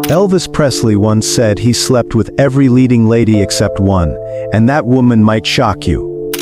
Elvis Presley once said he slept with every leading lady except one, and that woman might shock you.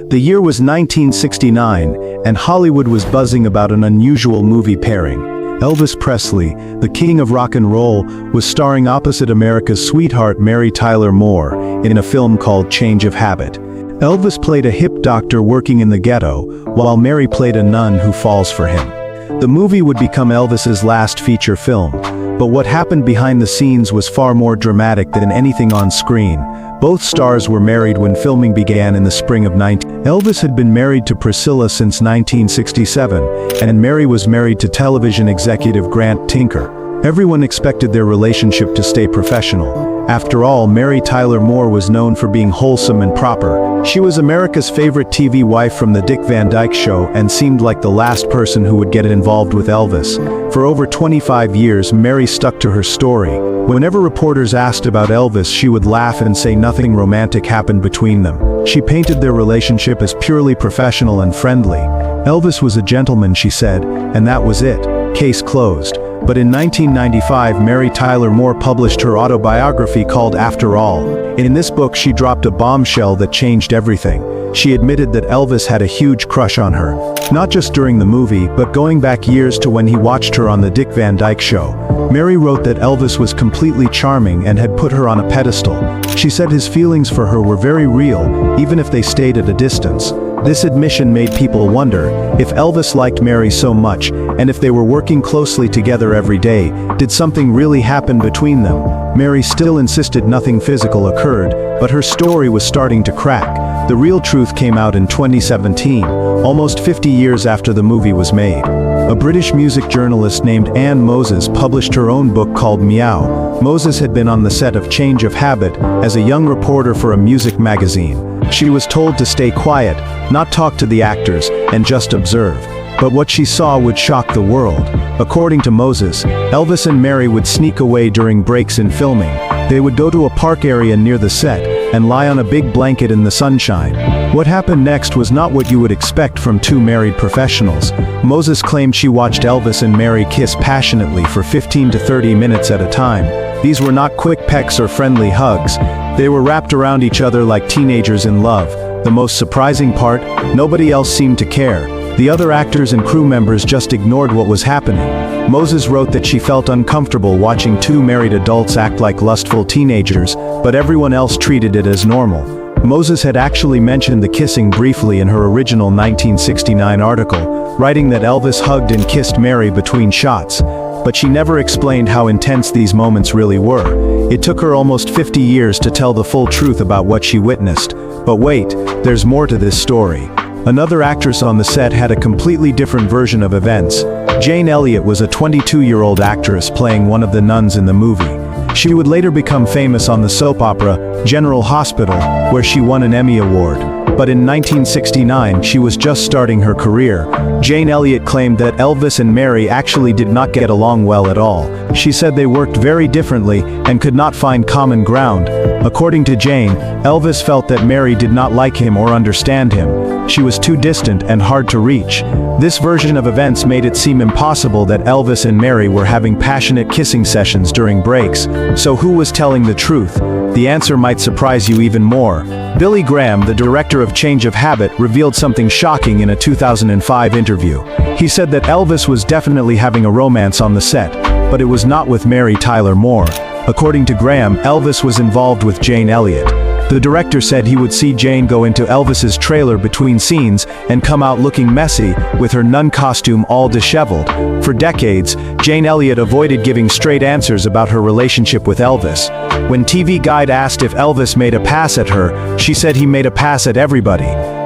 The year was 1969, and Hollywood was buzzing about an unusual movie pairing. Elvis Presley, the king of rock and roll, was starring opposite America's sweetheart Mary Tyler Moore in a film called Change of Habit. Elvis played a hip doctor working in the ghetto, while Mary played a nun who falls for him. The movie would become Elvis's last feature film, but what happened behind the scenes was far more dramatic than anything on screen. Both stars were married when filming began in the spring of Elvis had been married to Priscilla since 1967, and Mary was married to television executive Grant Tinker. Everyone expected their relationship to stay professional. After all, Mary Tyler Moore was known for being wholesome and proper. She was America's favorite TV wife from the Dick Van Dyke Show and seemed like the last person who would get involved with Elvis. For over 25 years, Mary stuck to her story. Whenever reporters asked about Elvis, she would laugh and say nothing romantic happened between them. She painted their relationship as purely professional and friendly. Elvis was a gentleman, she said, and that was it. Case closed. But in 1995, Mary Tyler Moore published her autobiography called After All. In this book, she dropped a bombshell that changed everything. She admitted that Elvis had a huge crush on her. Not just during the movie, but going back years to when he watched her on the Dick Van Dyke Show. Mary wrote that Elvis was completely charming and had put her on a pedestal. She said his feelings for her were very real, even if they stayed at a distance. This admission made people wonder, if Elvis liked Mary so much, and if they were working closely together every day, did something really happen between them? Mary still insisted nothing physical occurred, but her story was starting to crack. The real truth came out in 2017, almost 50 years after the movie was made. A British music journalist named Anne Moses published her own book called Meow. Moses had been on the set of Change of Habit as a young reporter for a music magazine. She was told to stay quiet, not talk to the actors, and just observe. But what she saw would shock the world. According to Moses, Elvis and Mary would sneak away during breaks in filming. They would go to a park area near the set and lie on a big blanket in the sunshine. What happened next was not what you would expect from two married professionals. Moses claimed she watched Elvis and Mary kiss passionately for 15 to 30 minutes at a time. These were not quick pecks or friendly hugs. They were wrapped around each other like teenagers in love. The most surprising part, nobody else seemed to care. The other actors and crew members just ignored what was happening. Moses wrote that she felt uncomfortable watching two married adults act like lustful teenagers, but everyone else treated it as normal. Moses had actually mentioned the kissing briefly in her original 1969 article, writing that Elvis hugged and kissed Mary between shots. But she never explained how intense these moments really were. It took her almost 50 years to tell the full truth about what she witnessed. But wait, there's more to this story. Another actress on the set had a completely different version of events. Jane Elliott was a 22-year-old actress playing one of the nuns in the movie. She would later become famous on the soap opera General Hospital, where she won an Emmy Award. But in 1969, she was just starting her career. Jane Elliott claimed that Elvis and Mary actually did not get along well at all. She said they worked very differently and could not find common ground. According to Jane, Elvis felt that Mary did not like him or understand him. She was too distant and hard to reach. This version of events made it seem impossible that Elvis and Mary were having passionate kissing sessions during breaks. So who was telling the truth? The answer might surprise you even more. Billy Graham, the director of Change of Habit, revealed something shocking in a 2005 interview. He said that Elvis was definitely having a romance on the set, but it was not with Mary Tyler Moore. According to Graham, Elvis was involved with Jane Elliott. The director said he would see Jane go into Elvis's trailer between scenes and come out looking messy, with her nun costume all disheveled. For decades, Jane Elliott avoided giving straight answers about her relationship with Elvis. When TV Guide asked if Elvis made a pass at her, she said he made a pass at everybody.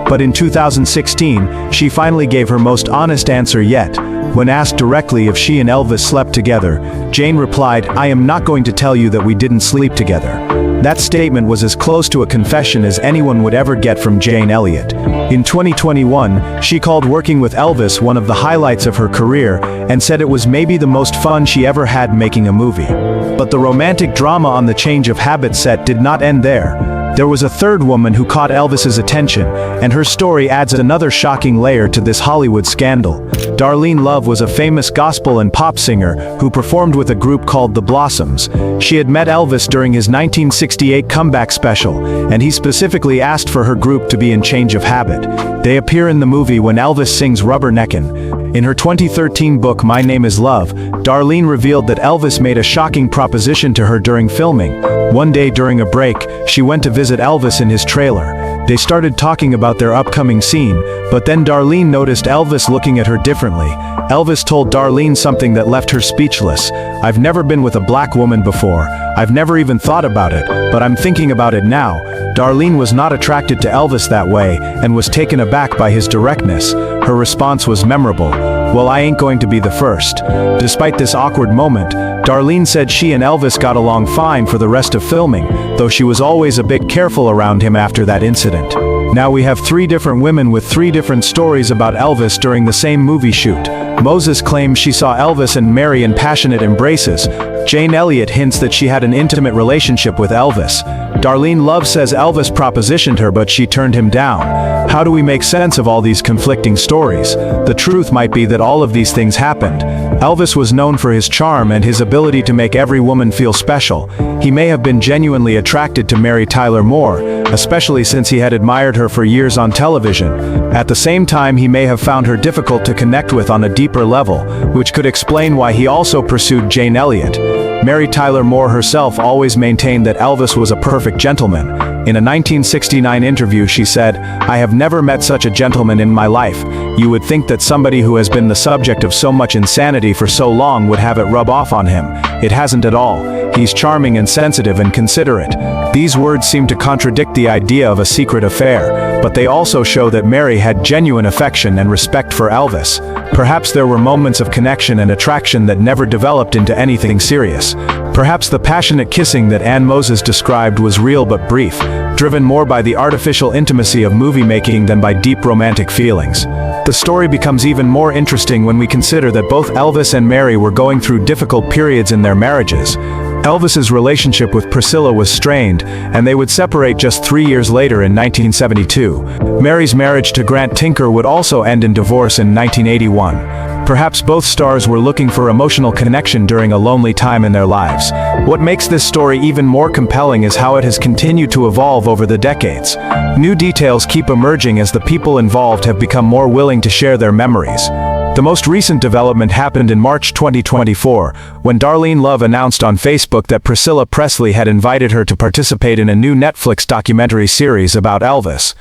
But in 2016, she finally gave her most honest answer yet. When asked directly if she and Elvis slept together, Jane replied, "I am not going to tell you that we didn't sleep together." That statement was as close to a confession as anyone would ever get from Jane Elliott. In 2021, she called working with Elvis one of the highlights of her career and said it was maybe the most fun she ever had making a movie. But the romantic drama on the Change of Habit set did not end there. There was a third woman who caught Elvis's attention, and her story adds another shocking layer to this Hollywood scandal. Darlene Love was a famous gospel and pop singer who performed with a group called The Blossoms. She had met Elvis during his 1968 comeback special, and he specifically asked for her group to be in Change of Habit. They appear in the movie when Elvis sings Rubberneckin'. In her 2013 book My Name is Love, Darlene revealed that Elvis made a shocking proposition to her during filming. One day during a break, she went to visit Elvis in his trailer. They started talking about their upcoming scene, but then Darlene noticed Elvis looking at her differently. Elvis told Darlene something that left her speechless. "I've never been with a black woman before. I've never even thought about it, but I'm thinking about it now." Darlene was not attracted to Elvis that way and was taken aback by his directness. Her response was memorable. "Well, I ain't going to be the first." Despite this awkward moment, Darlene said she and Elvis got along fine for the rest of filming, though she was always a bit careful around him after that incident. Now we have three different women with three different stories about Elvis during the same movie shoot. Moses claims she saw Elvis and Mary in passionate embraces. Jane Elliott hints that she had an intimate relationship with Elvis. Darlene Love says Elvis propositioned her but she turned him down. How do we make sense of all these conflicting stories? The truth might be that all of these things happened. Elvis was known for his charm and his ability to make every woman feel special. He may have been genuinely attracted to Mary Tyler Moore, especially since he had admired her for years on television. At the same time, he may have found her difficult to connect with on a deeper level, which could explain why he also pursued Jane Elliott. Mary Tyler Moore herself always maintained that Elvis was a perfect gentleman. In a 1969 interview she said, "I have never met such a gentleman in my life. You would think that somebody who has been the subject of so much insanity for so long would have it rub off on him. It hasn't at all. He's charming and sensitive and considerate." These words seem to contradict the idea of a secret affair, but they also show that Mary had genuine affection and respect for Elvis. Perhaps there were moments of connection and attraction that never developed into anything serious. Perhaps the passionate kissing that Ann Moses described was real but brief, driven more by the artificial intimacy of movie making than by deep romantic feelings. The story becomes even more interesting when we consider that both Elvis and Mary were going through difficult periods in their marriages. Elvis's relationship with Priscilla was strained, and they would separate just 3 years later in 1972. Mary's marriage to Grant Tinker would also end in divorce in 1981. Perhaps both stars were looking for emotional connection during a lonely time in their lives. What makes this story even more compelling is how it has continued to evolve over the decades. New details keep emerging as the people involved have become more willing to share their memories. The most recent development happened in March 2024, when Darlene Love announced on Facebook that Priscilla Presley had invited her to participate in a new Netflix documentary series about Elvis.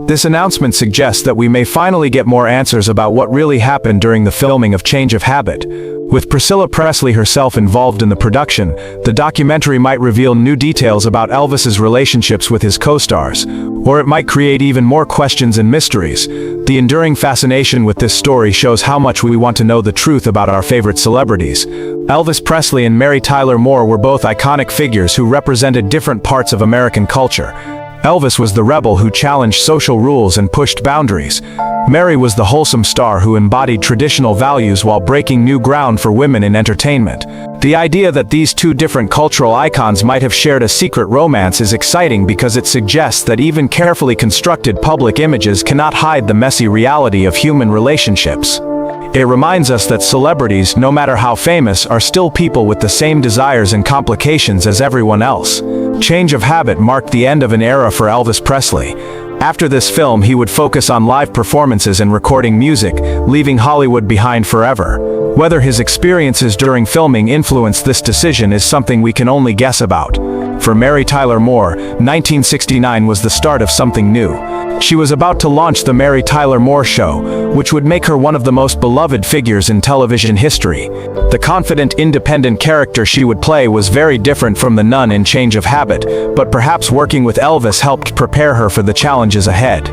This announcement suggests that we may finally get more answers about what really happened during the filming of Change of Habit. With Priscilla Presley herself involved in the production, the documentary might reveal new details about Elvis's relationships with his co-stars, or it might create even more questions and mysteries. The enduring fascination with this story shows how much we want to know the truth about our favorite celebrities. Elvis Presley and Mary Tyler Moore were both iconic figures who represented different parts of American culture. Elvis was the rebel who challenged social rules and pushed boundaries. Mary was the wholesome star who embodied traditional values while breaking new ground for women in entertainment. The idea that these two different cultural icons might have shared a secret romance is exciting because it suggests that even carefully constructed public images cannot hide the messy reality of human relationships. It reminds us that celebrities, no matter how famous, are still people with the same desires and complications as everyone else. Change of Habit marked the end of an era for Elvis Presley. After this film, he would focus on live performances and recording music, leaving Hollywood behind forever. Whether his experiences during filming influenced this decision is something we can only guess about. For Mary Tyler Moore, 1969 was the start of something new. She was about to launch The Mary Tyler Moore Show, which would make her one of the most beloved figures in television history. The confident, independent character she would play was very different from the nun in Change of Habit, but perhaps working with Elvis helped prepare her for the challenges ahead.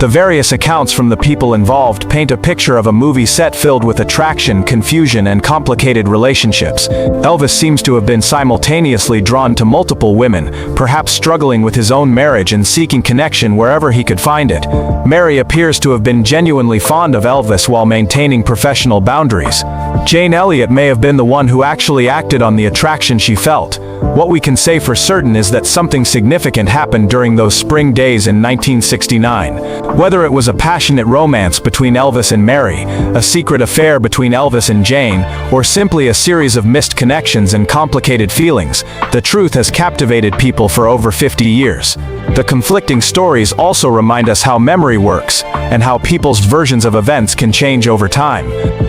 The various accounts from the people involved paint a picture of a movie set filled with attraction, confusion, and complicated relationships. Elvis seems to have been simultaneously drawn to multiple women, perhaps struggling with his own marriage and seeking connection wherever he could find it. Mary appears to have been genuinely fond of Elvis while maintaining professional boundaries. Jane Elliott may have been the one who actually acted on the attraction she felt. What we can say for certain is that something significant happened during those spring days in 1969. Whether it was a passionate romance between Elvis and Mary, a secret affair between Elvis and Jane, or simply a series of missed connections and complicated feelings, the truth has captivated people for over 50 years. The conflicting stories also remind us how memory works, and how people's versions of events can change over time.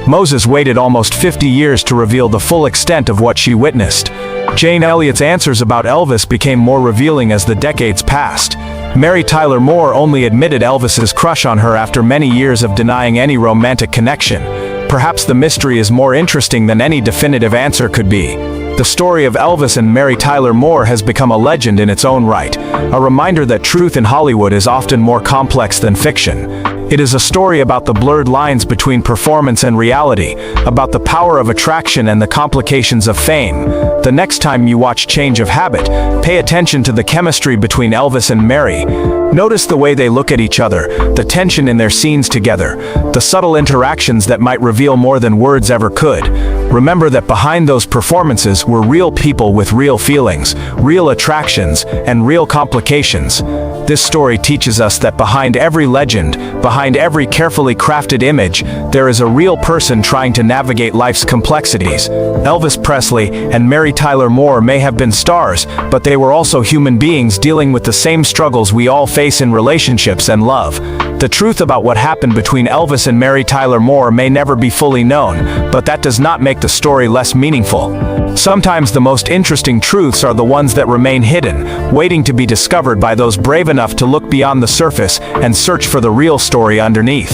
Moses waited almost 50 years to reveal the full extent of what she witnessed. Jane Elliott's answers about Elvis became more revealing as the decades passed. Mary Tyler Moore only admitted Elvis's crush on her after many years of denying any romantic connection. Perhaps the mystery is more interesting than any definitive answer could be. The story of Elvis and Mary Tyler Moore has become a legend in its own right, a reminder that truth in Hollywood is often more complex than fiction. It is a story about the blurred lines between performance and reality, about the power of attraction and the complications of fame. The next time you watch Change of Habit, pay attention to the chemistry between Elvis and Mary. Notice the way they look at each other, the tension in their scenes together, the subtle interactions that might reveal more than words ever could. Remember that behind those performances were real people with real feelings, real attractions, and real complications. This story teaches us that behind every legend, behind every carefully crafted image, there is a real person trying to navigate life's complexities. Elvis Presley and Mary Tyler Moore may have been stars, but they were also human beings dealing with the same struggles we all face in relationships and love. The truth about what happened between Elvis and Mary Tyler Moore may never be fully known, but that does not make the story less meaningful. Sometimes the most interesting truths are the ones that remain hidden, waiting to be discovered by those brave enough to look beyond the surface and search for the real story underneath.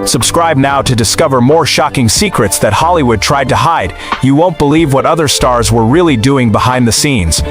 Subscribe now to discover more shocking secrets that Hollywood tried to hide. You won't believe what other stars were really doing behind the scenes.